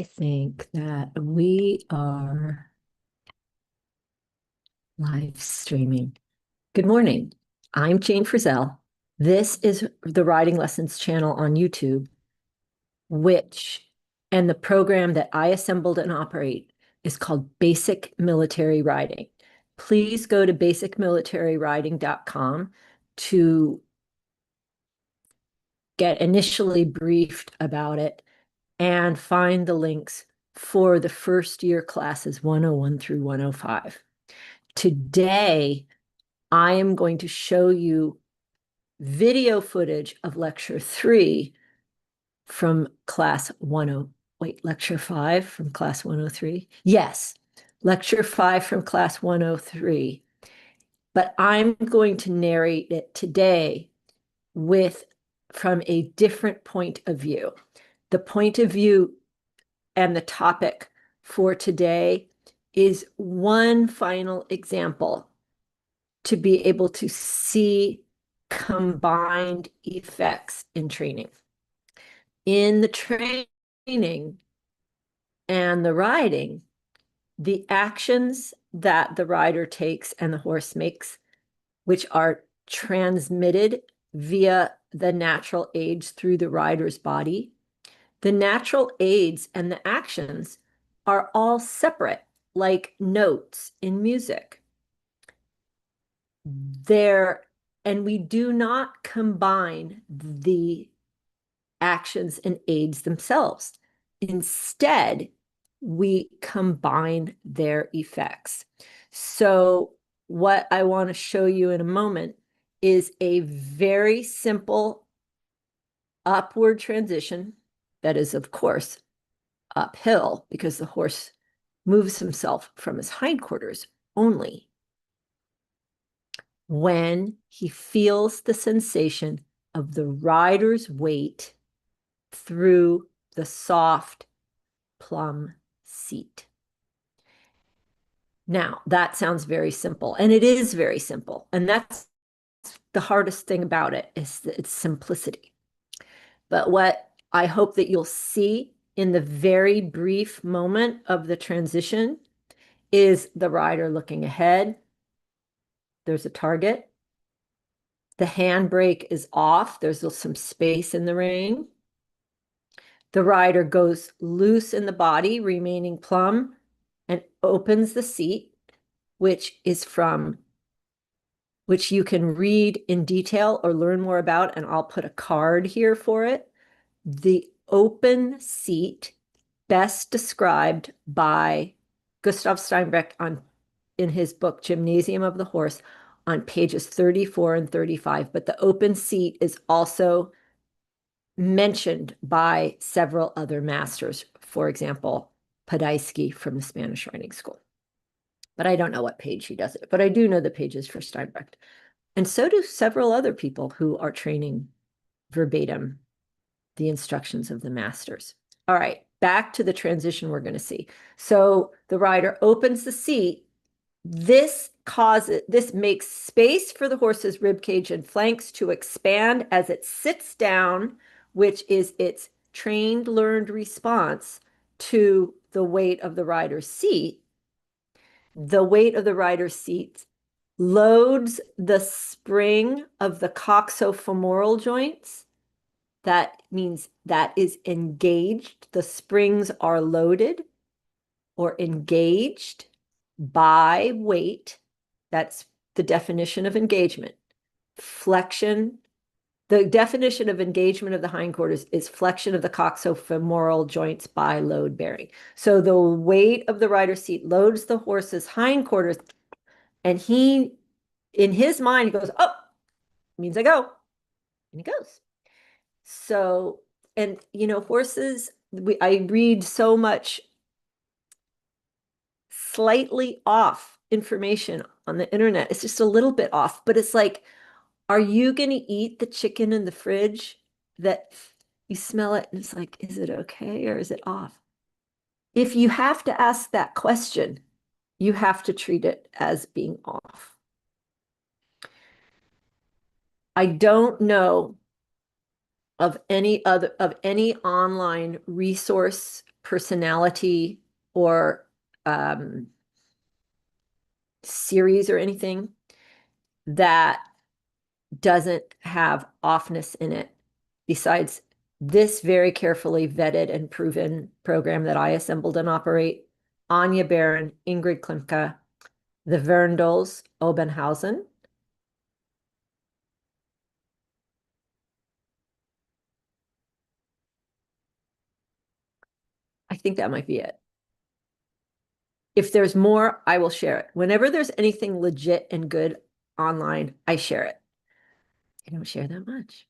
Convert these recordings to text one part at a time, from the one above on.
I think that we are live streaming. Good morning. I'm Jane Frizzell. This is the Riding Lessons channel on YouTube, and the program that I assembled and operate is called Basic Military Riding. Please go to basicmilitaryriding.com to get initially briefed about it and find the links for the first year classes 101 through 105. Today, I am going to show you video footage of lecture 3 from class 10. Wait, lecture 5 from class 103? Yes, lecture 5 from class 103. But I'm going to narrate it today from a different point of view. The point of view and the topic for today is one final example to be able to see combined effects in training. In the training and the riding, the actions that the rider takes and the horse makes, which are transmitted via the natural aids through the rider's body, the natural aids and the actions are all separate, like notes in music. And we do not combine the actions and aids themselves. Instead, we combine their effects. So what I want to show you in a moment is a very simple upward transition that is, of course, uphill because the horse moves himself from his hindquarters only when he feels the sensation of the rider's weight through the soft plum seat. Now, that sounds very simple, and it is very simple. And that's the hardest thing about it, is its simplicity. But what I hope that you'll see in the very brief moment of the transition is the rider looking ahead. There's a target. The handbrake is off. There's some space in the rein. The rider goes loose in the body, remaining plumb, and opens the seat, which you can read in detail or learn more about, and I'll put a card here for it. The open seat, best described by Gustav Steinbrecht in his book, Gymnasium of the Horse, on pages 34 and 35. But the open seat is also mentioned by several other masters, for example, Podolsky from the Spanish Riding School. But I don't know what page he does it, but I do know the pages for Steinbrecht. And so do several other people who are training verbatim the instructions of the masters. All right, back to the transition we're going to see. So the rider opens the seat. This makes space for the horse's rib cage and flanks to expand as it sits down, which is its trained, learned response to the weight of the rider's seat. The weight of the rider's seat loads the spring of the coxo-femoral joints. That means that is engaged. The springs are loaded or engaged by weight. That's the definition of engagement. Flexion. The definition of engagement of the hindquarters is flexion of the coxo-femoral joints by load bearing. So the weight of the rider's seat loads the horse's hindquarters, and in his mind, he goes, oh, means I go. And he goes. So, and horses, I read so much slightly off information on the internet. It's just a little bit off, but it's like, are you going to eat the chicken in the fridge that you smell it and it's like, is it okay or is it off? If you have to ask that question, you have to treat it as being off. I don't know of any online resource personality or series or anything that doesn't have offness in it, besides this very carefully vetted and proven program that I assembled and operate, Anya Baron, Ingrid Klimke, the Verndels, Obenhausen. I think that might be it. If there's more, I will share it. Whenever there's anything legit and good online, I share it. I don't share that much.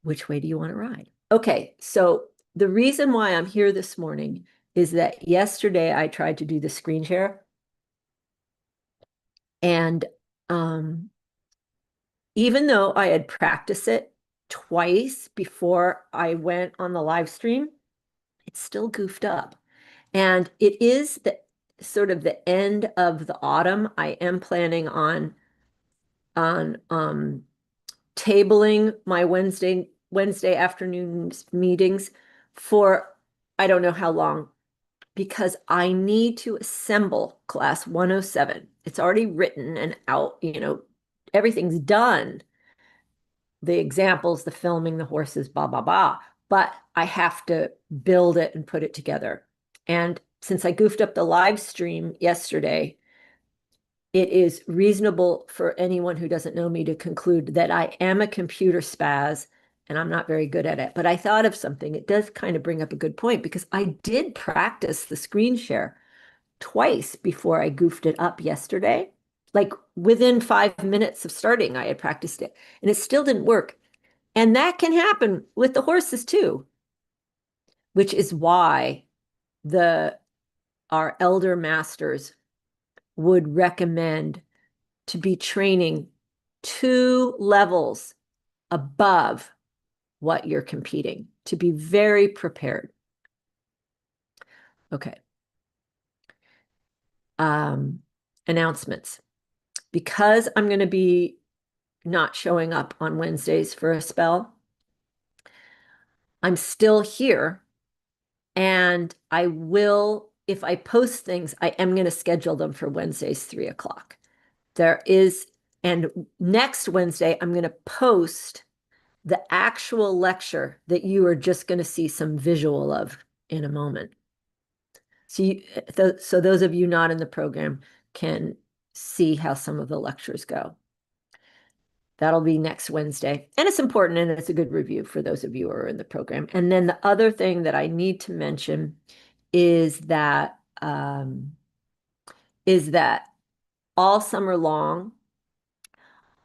Which way do you want to ride? Okay, so the reason why I'm here this morning is that yesterday I tried to do the screen share. And even though I had practiced it twice before I went on the live stream, it's still goofed up. And it is the sort of the end of the autumn. I am planning on tabling my Wednesday afternoon meetings for I don't know how long, because I need to assemble class 107. It's already written and out, everything's done. The examples, the filming, the horses, blah, blah, blah. But I have to build it and put it together. And since I goofed up the live stream yesterday, it is reasonable for anyone who doesn't know me to conclude that I am a computer spaz and I'm not very good at it. But I thought of something. It does kind of bring up a good point, because I did practice the screen share twice before I goofed it up yesterday. Like within 5 minutes of starting, I had practiced it and it still didn't work. And that can happen with the horses too, which is why our elder masters would recommend to be training 2 levels above what you're competing, to be very prepared. Okay. Announcements. Because I'm going to be not showing up on Wednesdays for a spell, I'm still here, and I will, if I post things, I am going to schedule them for Wednesdays, 3 o'clock. And next Wednesday, I'm going to post the actual lecture that you are just going to see some visual of in a moment. So those of you not in the program can see how some of the lectures go. That'll be next Wednesday. And it's important, and it's a good review for those of you who are in the program. And then the other thing that I need to mention is that all summer long,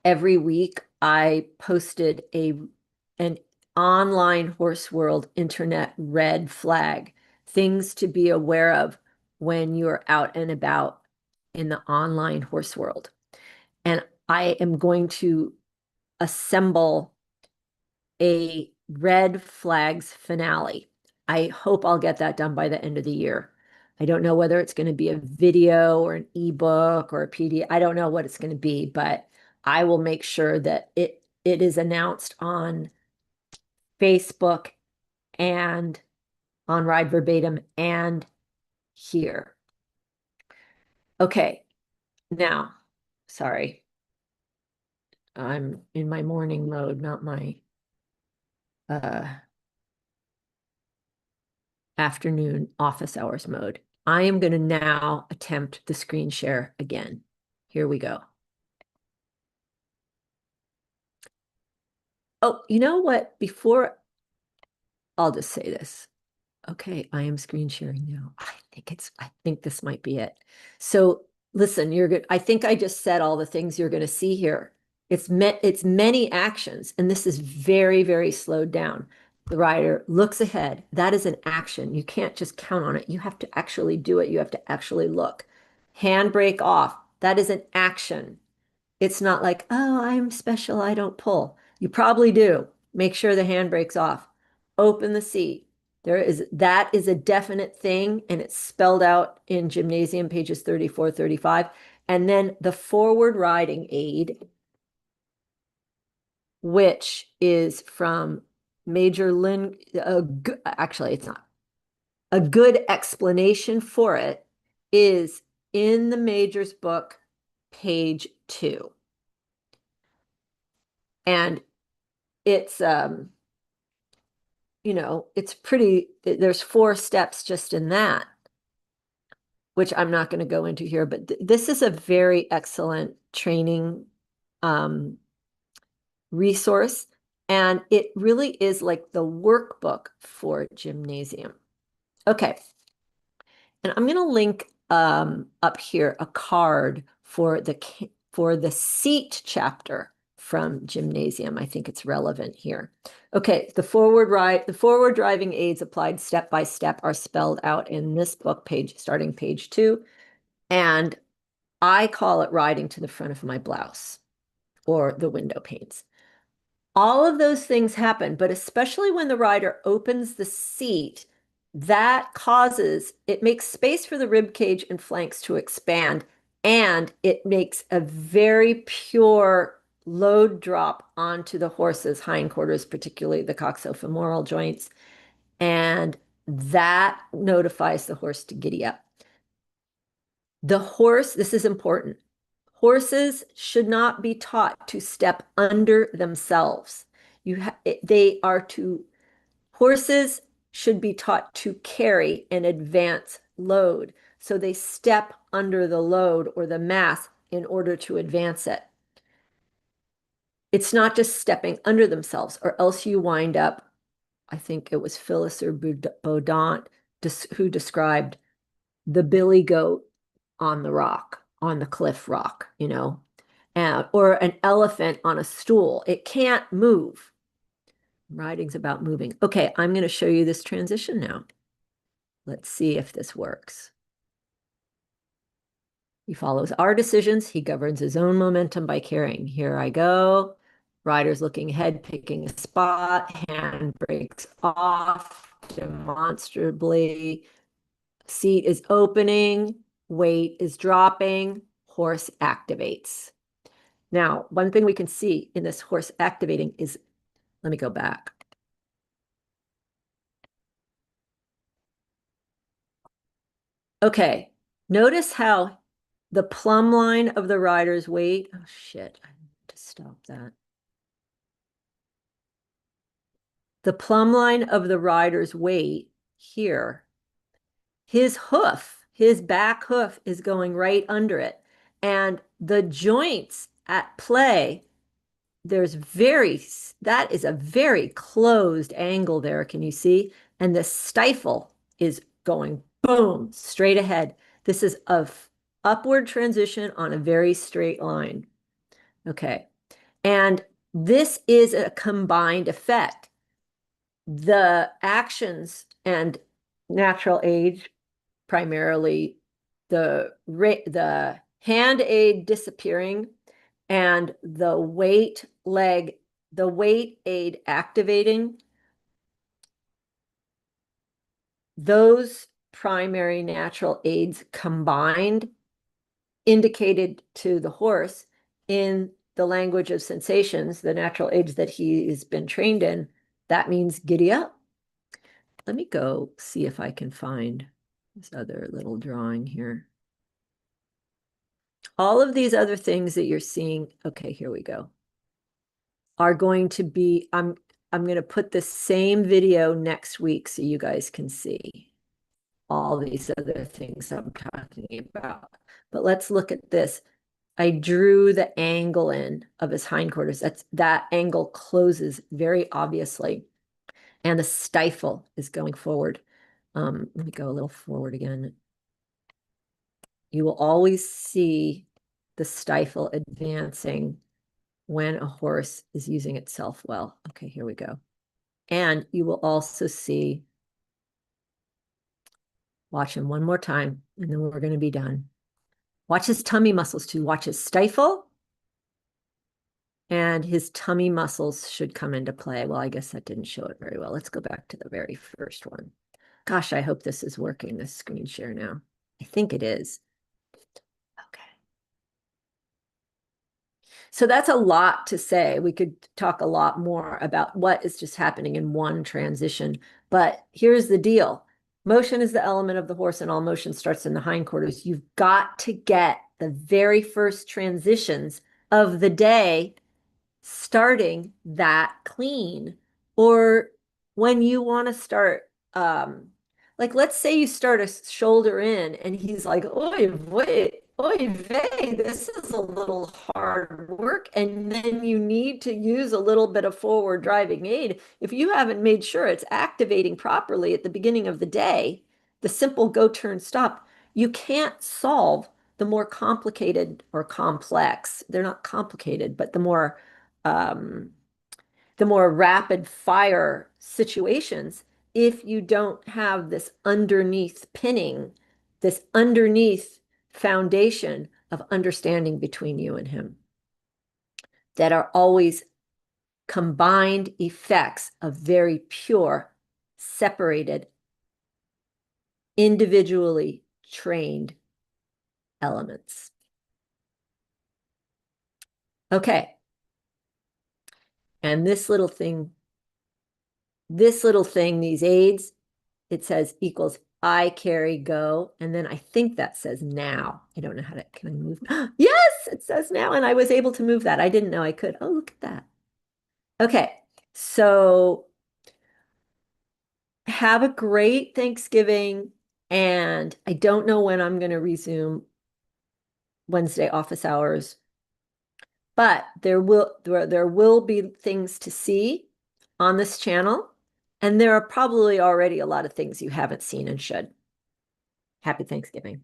every week, I posted an online Horse World internet red flag, things to be aware of when you're out and about in the online horse world. And I am going to assemble a red flags finale. I hope I'll get that done by the end of the year. I don't know whether it's going to be a video or an ebook or a PDF. I don't know what it's going to be, but I will make sure that it is announced on Facebook and on Ride Verbatim and here. Okay, now, sorry, I'm in my morning mode, not my afternoon office hours mode. I am going to now attempt the screen share again. Here we go. Oh, you know what? I'll just say this. Okay, I am screen sharing now. I think this might be it. So listen, you're good. I think I just said all the things you're going to see here. It's many actions, and this is very, very slowed down. The rider looks ahead. That is an action. You can't just count on it. You have to actually do it. You have to actually look. Handbrake off. That is an action. It's not like, oh, I'm special, I don't pull. You probably do. Make sure the handbrake's off. Open the seat. That is a definite thing, and it's spelled out in Gymnasium pages 34, 35. And then the forward riding aid, which is from Major Lynn, actually, it's not. a good explanation for it is in the Major's book, page 2. And it's, it's pretty, there's 4 steps just in that, which I'm not going to go into here, but this is a very excellent training resource. And it really is like the workbook for gymnasium. Okay. And I'm going to link up here a card for the seat chapter from Gymnasium. I think it's relevant here. Okay, the forward driving aids applied step by step are spelled out in this book starting page 2. And I call it riding to the front of my blouse or the window panes. All of those things happen, but especially when the rider opens the seat, it makes space for the rib cage and flanks to expand, and it makes a very pure load drop onto the horse's hindquarters, particularly the coxo-femoral joints, and that notifies the horse to giddy up. This is important. Horses should not be taught to step under themselves. Horses should be taught to carry an advance load. So they step under the load or the mass in order to advance it. It's not just stepping under themselves, or else you wind up, I think it was Phyllis or Baudant who described the billy goat on the rock, on the cliff rock, or an elephant on a stool. It can't move. Riding's about moving. Okay, I'm going to show you this transition now. Let's see if this works. He follows our decisions. He governs his own momentum by carrying. Here I go. Rider's looking ahead, picking a spot. Hand breaks off demonstrably. Seat is opening. Weight is dropping. Horse activates. Now, one thing we can see in this horse activating is, let me go back. Okay, notice how the plumb line of the rider's weight, oh shit, I need to stop that. The plumb line of the rider's weight here, his back hoof is going right under it. And the joints at play, that is a very closed angle there, can you see? And the stifle is going boom, straight ahead. This is a upward transition on a very straight line. Okay. And this is a combined effect. The actions and natural age, primarily the hand aid disappearing and the weight aid activating, those primary natural aids combined indicated to the horse in the language of sensations, the natural aids that he's been trained in, that means giddy up. Let me go see if I can find this other little drawing here. All of these other things that you're seeing, okay, here we go, are going to be, I'm going to put the same video next week so you guys can see all these other things I'm talking about. But let's look at this. I drew the angle in of his hindquarters. That angle closes very obviously. And the stifle is going forward. Let me go a little forward again. You will always see the stifle advancing when a horse is using itself well. Okay, here we go. And you will also see, watch him one more time, and then we're going to be done. Watch his tummy muscles too. Watch his stifle. And his tummy muscles should come into play. Well, I guess that didn't show it very well. Let's go back to the very first one. Gosh, I hope this is working, this screen share now. I think it is. Okay. So that's a lot to say. We could talk a lot more about what is just happening in one transition. But here's the deal. Motion is the element of the horse, and all motion starts in the hindquarters. You've got to get the very first transitions of the day starting that clean. Or when you want to start, like let's say you start a shoulder in and he's like, oy wait, oy vey, this is a little hard work. And then you need to use a little bit of forward driving aid. If you haven't made sure it's activating properly at the beginning of the day, the simple go turn stop, you can't solve the more complicated or complex. They're not complicated, but um, the more rapid fire situations if you don't have this underneath pinning, this underneath foundation of understanding between you and him that are always combined effects of very pure, separated, individually trained elements. Okay. And this little thing, these aids, it says equals I carry go. And then I think that says now. I don't know how to, can I move? Yes, it says now. And I was able to move that. I didn't know I could. Oh, look at that. Okay. So have a great Thanksgiving. And I don't know when I'm going to resume Wednesday office hours, but there will be things to see on this channel. And there are probably already a lot of things you haven't seen and should. Happy Thanksgiving.